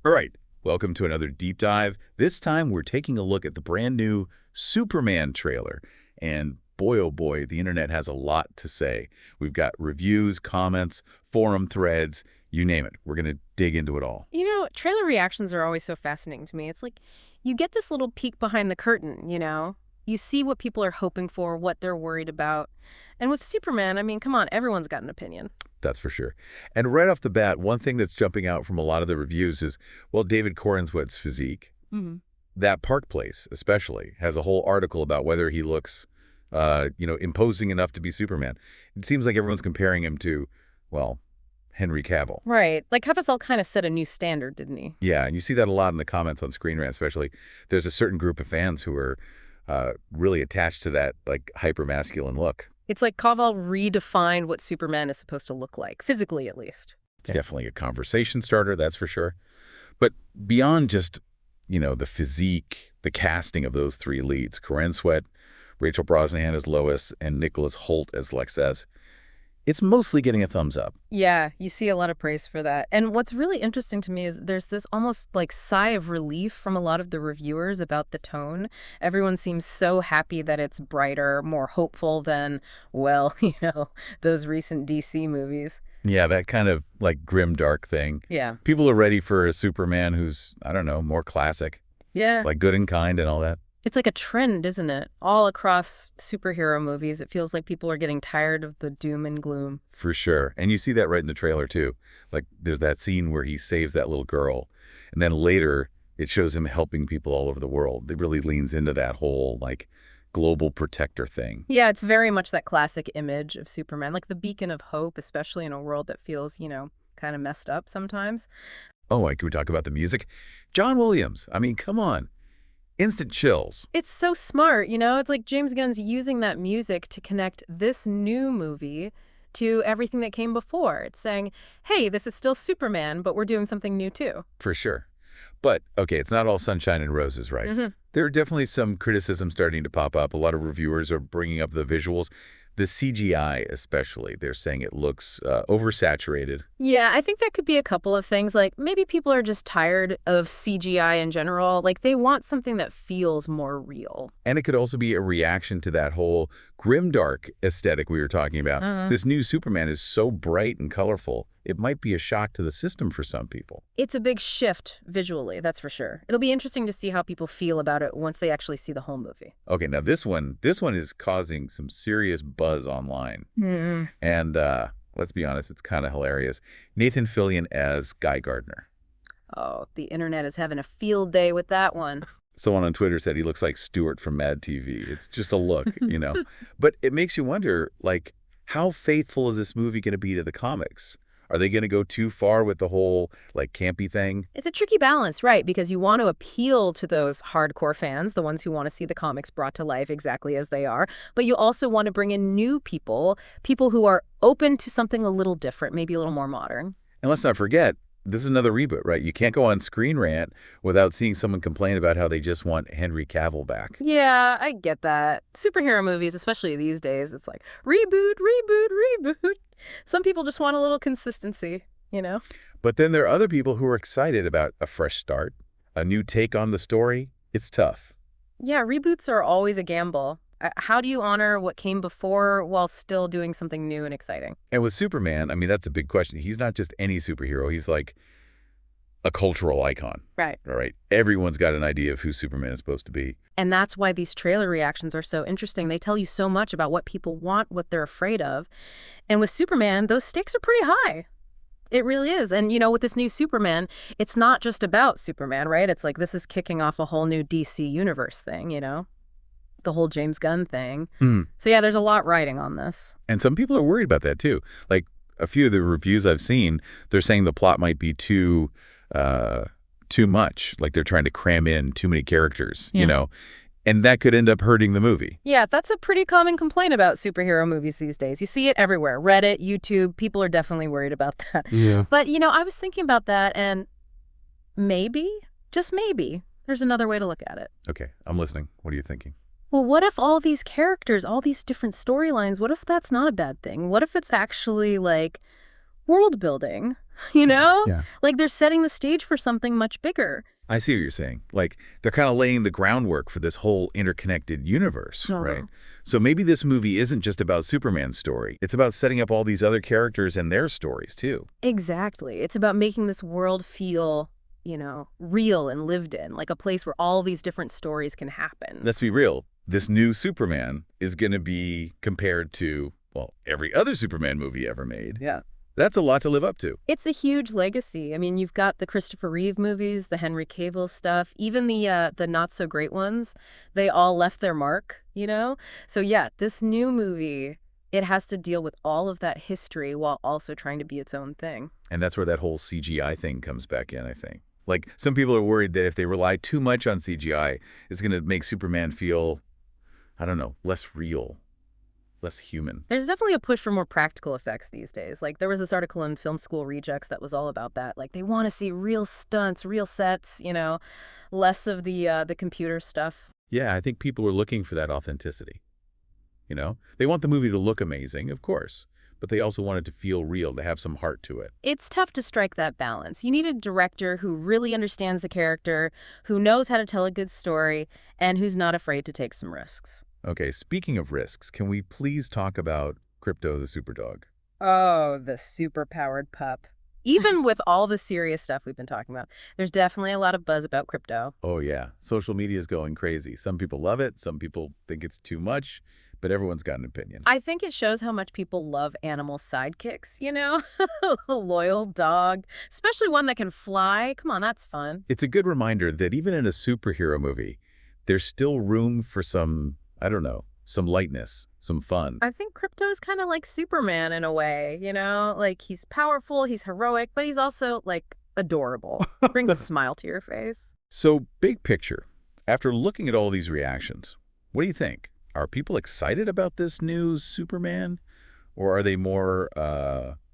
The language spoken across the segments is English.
All right, welcome to another deep dive. This time we're taking a look at the brand new Superman trailer. And boy, oh boy, the internet has a lot to say. We've got reviews, comments, forum threads, you name it. We're going to dig into it all. Trailer reactions are always so fascinating to me. It's like you get this little peek behind the curtain, you know? You see what people are hoping for, what they're worried about. And with Superman, I mean, come on, everyone's got an opinion. That's for sure. And right off the bat, one thing that's jumping out from a lot of the reviews is, well, David Corenswet's physique. Hmm. That Park Place, especially, has a whole article about whether he looks, imposing enough to be Superman. It seems like everyone's comparing him to, well, Henry Cavill. Right. Like Haverfeld kind of set a new standard, didn't he? Yeah, and you see that a lot in the comments on Screen Rant, especially. There's a certain group of fans who are really attached to that, like, hyper-masculine look. It's like Cavill redefined what Superman is supposed to look like, physically at least. It's definitely a conversation starter, that's for sure. But beyond just, the physique, the casting of those three leads, Corenswet, Rachel Brosnahan as Lois, and Nicholas Hoult as Lex, it's mostly getting a thumbs up. Yeah, you see a lot of praise for that. And what's really interesting to me is there's this almost like sigh of relief from a lot of the reviewers about the tone. Everyone seems so happy that it's brighter, more hopeful than, well, those recent DC movies. Yeah, that kind of, like, grim, dark thing. Yeah. People are ready for a Superman who's, I don't know, more classic, Yeah. like Good and Kind and all that. It's like a trend, isn't it? All across superhero movies, it feels like people are getting tired of the doom and gloom. For sure. And you see that right in the trailer, too. Like, there's that scene where he saves that little girl, and then later it shows him helping people all over the world. It really leans into that whole, like, global protector thing. Yeah, it's very much that classic image of Superman, like the beacon of hope, especially in a world that feels, kind of messed up sometimes. Oh, can we talk about the music? John Williams. I mean, come on. Instant chills. It's so smart, It's like James Gunn's using that music to connect this new movie to everything that came before. It's saying, hey, this is still Superman, but we're doing something new too. For sure. But, okay, it's not all sunshine and roses, right? Hmm. There are definitely some criticism starting to pop up. A lot of reviewers are bringing up the visuals. The CGI especially, they're saying it looks oversaturated. Yeah, I think that could be a couple of things. Like maybe people are just tired of CGI in general. Like they want something that feels more real. And it could also be a reaction to that whole grimdark aesthetic we were talking about. This new Superman is so bright and colorful, it might be a shock to the system for some people. It's a big shift visually, that's for sure. It'll be interesting to see how people feel about it once they actually see the whole movie. Okay, now this one is causing some serious buzz online. And let's be honest, it's kind of hilarious. Nathan Fillion as Guy Gardner. Oh, the internet is having a field day with that one. Someone on Twitter said he looks like Stewart from Mad TV. It's just a look, But it makes you wonder, like, how faithful is this movie going to be to the comics? Are they going to go too far with the whole, like, campy thing? It's a tricky balance, right? Because you want to appeal to those hardcore fans, the ones who want to see the comics brought to life exactly as they are. But you also want to bring in new people who are open to something a little different, maybe a little more modern. And let's not forget, this is another reboot, right? You can't go on Screen Rant without seeing someone complain about how they just want Henry Cavill back. Yeah, I get that. Superhero movies, especially these days, it's like reboot, reboot, reboot. Some people just want a little consistency. But then there are other people who are excited about a fresh start, a new take on the story. It's tough. Yeah, reboots are always a gamble. How do you honor what came before while still doing something new and exciting? And with Superman, I mean, that's a big question. He's not just any superhero. He's like a cultural icon. Right. All right. Everyone's got an idea of who Superman is supposed to be. And that's why these trailer reactions are so interesting. They tell you so much about what people want, what they're afraid of. And with Superman, those stakes are pretty high. It really is. And, with this new Superman, it's not just about Superman, right? It's like this is kicking off a whole new DC universe thing, the whole James Gunn thing. So, yeah, there's a lot riding on this. And some people are worried about that, too. Like, a few of the reviews I've seen, they're saying the plot might be too much. Like, they're trying to cram in too many characters, And that could end up hurting the movie. Yeah, that's a pretty common complaint about superhero movies these days. You see it everywhere. Reddit, YouTube, people are definitely worried about that. Yeah. But, I was thinking about that, and maybe, just maybe, there's another way to look at it. Okay, I'm listening. What are you thinking? Well, what if all these characters, all these different storylines, what if that's not a bad thing? What if it's actually like world building? you know? Yeah. Like they're setting the stage for something much bigger. I see what you're saying. Like, they're kind of laying the groundwork for this whole interconnected universe, Uh-huh. right? So maybe this movie isn't just about Superman's story. It's about setting up all these other characters and their stories, too. Exactly. It's about making this world feel, real and lived in, like a place where all these different stories can happen. Let's be real. This new Superman is going to be compared to, well, every other Superman movie ever made. Yeah. That's a lot to live up to. It's a huge legacy. I mean, you've got the Christopher Reeve movies, the Henry Cavill stuff, even the not-so-great ones. They all left their mark. So yeah, this new movie, it has to deal with all of that history while also trying to be its own thing. And that's where that whole CGI thing comes back in, I think. Like, some people are worried that if they rely too much on CGI, it's going to make Superman feel, I don't know, less real, less human. There's definitely a push for more practical effects these days. Like, there was this article in Film School Rejects that was all about that. Like, they want to see real stunts, real sets, less of the computer stuff. Yeah, I think people are looking for that authenticity. They want the movie to look amazing, of course, but they also want it to feel real, to have some heart to it. It's tough to strike that balance. You need a director who really understands the character, who knows how to tell a good story, and who's not afraid to take some risks. Okay, speaking of risks, can we please talk about Crypto the Superdog? Oh, the super-powered pup. Even with all the serious stuff we've been talking about, there's definitely a lot of buzz about Crypto. Oh yeah, social media is going crazy. Some people love it, some people think it's too much, but everyone's got an opinion. I think it shows how much people love animal sidekicks, A loyal dog, especially one that can fly. Come on, that's fun. It's a good reminder that even in a superhero movie, there's still room for some, I don't know, some lightness, some fun. I think Crypto's kind of like Superman in a way, Like, he's powerful, he's heroic, but he's also, like, adorable. Brings a smile to your face. So, big picture, after looking at all these reactions, what do you think? Are people excited about this new Superman, or are they more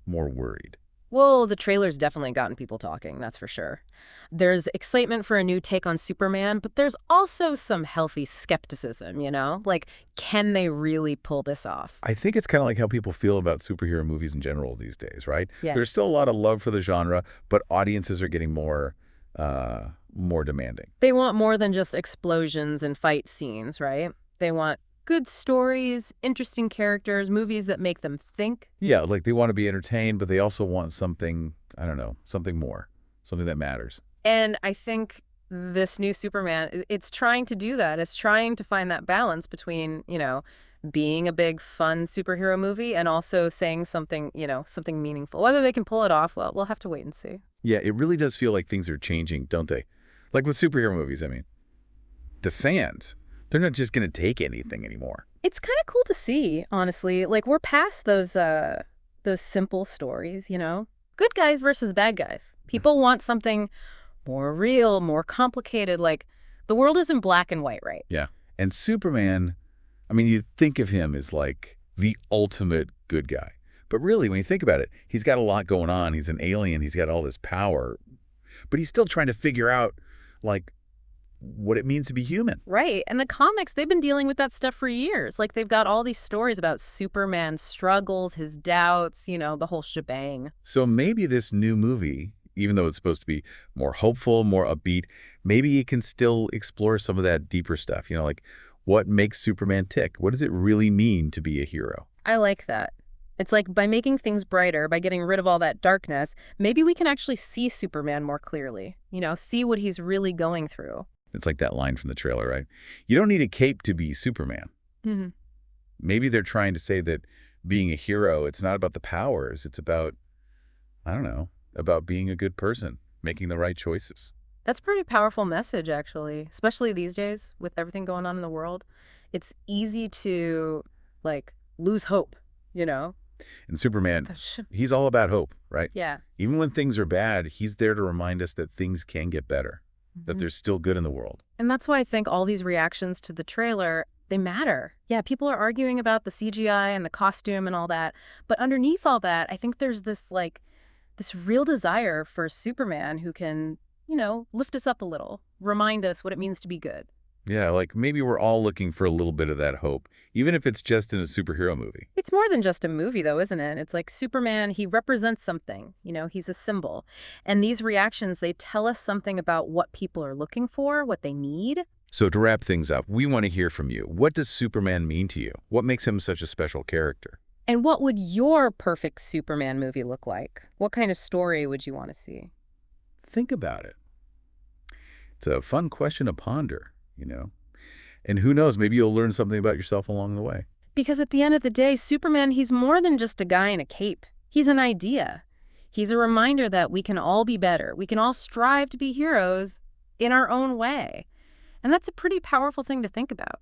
worried? Well, the trailer's definitely gotten people talking, that's for sure. There's excitement for a new take on Superman, but there's also some healthy skepticism, Like, can they really pull this off? I think it's kind of like how people feel about superhero movies in general these days, right? Yeah. There's still a lot of love for the genre, but audiences are getting more demanding. They want more than just explosions and fight scenes, right? They want good stories, interesting characters, movies that make them think. Yeah, like they want to be entertained, but they also want something, I don't know, something more, something that matters. And I think this new Superman, it's trying to do that. It's trying to find that balance between, being a big, fun superhero movie and also saying something, something meaningful. Whether they can pull it off, well, we'll have to wait and see. Yeah, it really does feel like things are changing, don't they? Like with superhero movies, I mean. The fans, they're not just going to take anything anymore. It's kind of cool to see, honestly. Like, we're past those simple stories, Good guys versus bad guys. People want something more real, more complicated. Like, the world isn't black and white, right? Yeah. And Superman, I mean, you think of him as like the ultimate good guy. But really, when you think about it, he's got a lot going on. He's an alien. He's got all this power. But he's still trying to figure out, like, what it means to be human. Right. And the comics, they've been dealing with that stuff for years. Like, they've got all these stories about Superman's struggles, his doubts, the whole shebang. So maybe this new movie, even though it's supposed to be more hopeful, more upbeat, maybe it can still explore some of that deeper stuff. Like, what makes Superman tick? What does it really mean to be a hero? I like that. It's like, by making things brighter, by getting rid of all that darkness, maybe we can actually see Superman more clearly, see what he's really going through. It's like that line from the trailer, right? You don't need a cape to be Superman. Mm-hmm. Maybe they're trying to say that being a hero, it's not about the powers. It's about, I don't know, about being a good person, making the right choices. That's a pretty powerful message, actually, especially these days with everything going on in the world. It's easy to, like, lose hope, And Superman, he's all about hope, right? Yeah. Even when things are bad, he's there to remind us that things can get better, that there's still good in the world. And that's why I think all these reactions to the trailer, they matter. Yeah, people are arguing about the CGI and the costume and all that. But underneath all that, I think there's this real desire for Superman who can, lift us up a little, remind us what it means to be good. Yeah, like maybe we're all looking for a little bit of that hope, even if it's just in a superhero movie. It's more than just a movie, though, isn't it? It's like Superman, he represents something. He's a symbol. And these reactions, they tell us something about what people are looking for, what they need. So to wrap things up, we want to hear from you. What does Superman mean to you? What makes him such a special character? And what would your perfect Superman movie look like? What kind of story would you want to see? Think about it. It's a fun question to ponder. And who knows, maybe you'll learn something about yourself along the way. Because at the end of the day, Superman, he's more than just a guy in a cape. He's an idea. He's a reminder that we can all be better. We can all strive to be heroes in our own way. And that's a pretty powerful thing to think about.